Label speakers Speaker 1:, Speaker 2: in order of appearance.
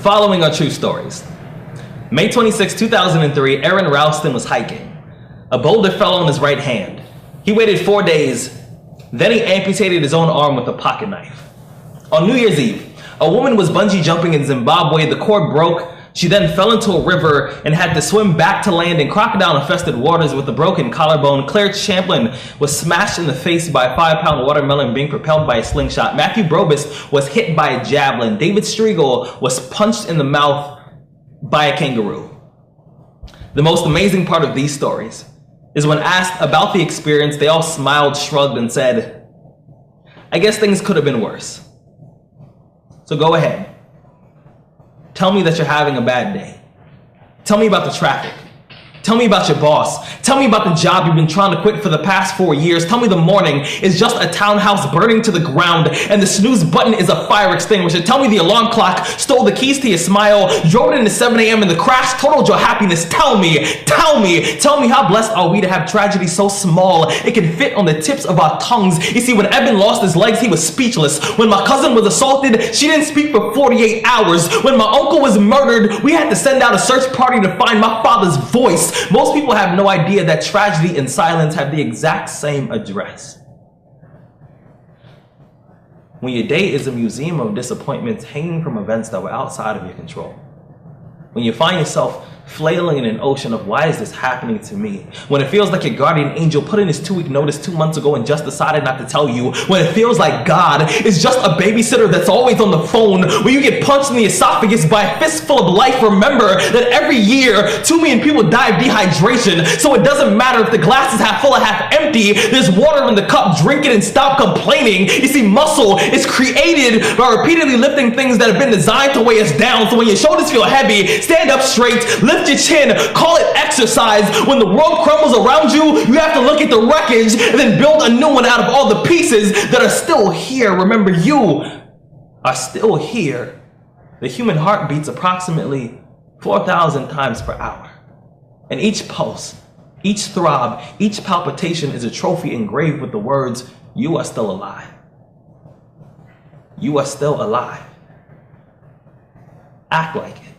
Speaker 1: following are true stories. May 26, 2003, Aaron Ralston was hiking. A boulder fell on his right hand. He waited 4 days, then he amputated his own arm with a pocket knife. On New Year's Eve, a woman was bungee jumping in Zimbabwe. The cord broke. She then fell into a river and had to swim back to land in crocodile-infested waters with a broken collarbone. Claire Champlin was smashed in the face by a 5-pound watermelon being propelled by a slingshot. Matthew Brobus was hit by a javelin. David Striegel was punched in the mouth by a kangaroo. The most amazing part of these stories is when asked about the experience, they all smiled, shrugged, and said, "I guess things could have been worse." So go ahead. Tell me that you're having a bad day. Tell me about the traffic. Tell me about your boss. Tell me about the job you've been trying to quit for the past 4 years. Tell me the morning is just a townhouse burning to the ground and the snooze button is a fire extinguisher. Tell me the alarm clock stole the keys to your smile, drove it into 7 a.m. and the crash totaled your happiness. Tell me how blessed are we to have tragedy so small it can fit on the tips of our tongues. You see, when Evan lost his legs, he was speechless. When my cousin was assaulted, she didn't speak for 48 hours. When my uncle was murdered, we had to send out a search party to find my father's voice. Most people have no idea that tragedy and silence have the exact same address. When your day is a museum of disappointments hanging from events that were outside of your control. When you find yourself flailing in an ocean of why is this happening to me? When it feels like your guardian angel put in his 2-week notice 2 months ago and just decided not to tell you. When it feels like God is just a babysitter that's always on the phone. When you get punched in the esophagus by a fistful of life, remember that every year 2 million people die of dehydration. So it doesn't matter if the glass is half full or half empty. There's water in the cup. Drink it and stop complaining. You see, muscle is created by repeatedly lifting things that have been designed to weigh us down. So when your shoulders feel heavy, stand up straight, lift your chin, call it exercise. When the world crumbles around you, you have to look at the wreckage and then build a new one out of all the pieces that are still here. Remember, you are still here. The human heart beats approximately 4,000 times per hour. And each pulse, each throb, each palpitation is a trophy engraved with the words, "You are still alive. You are still alive." Act like it.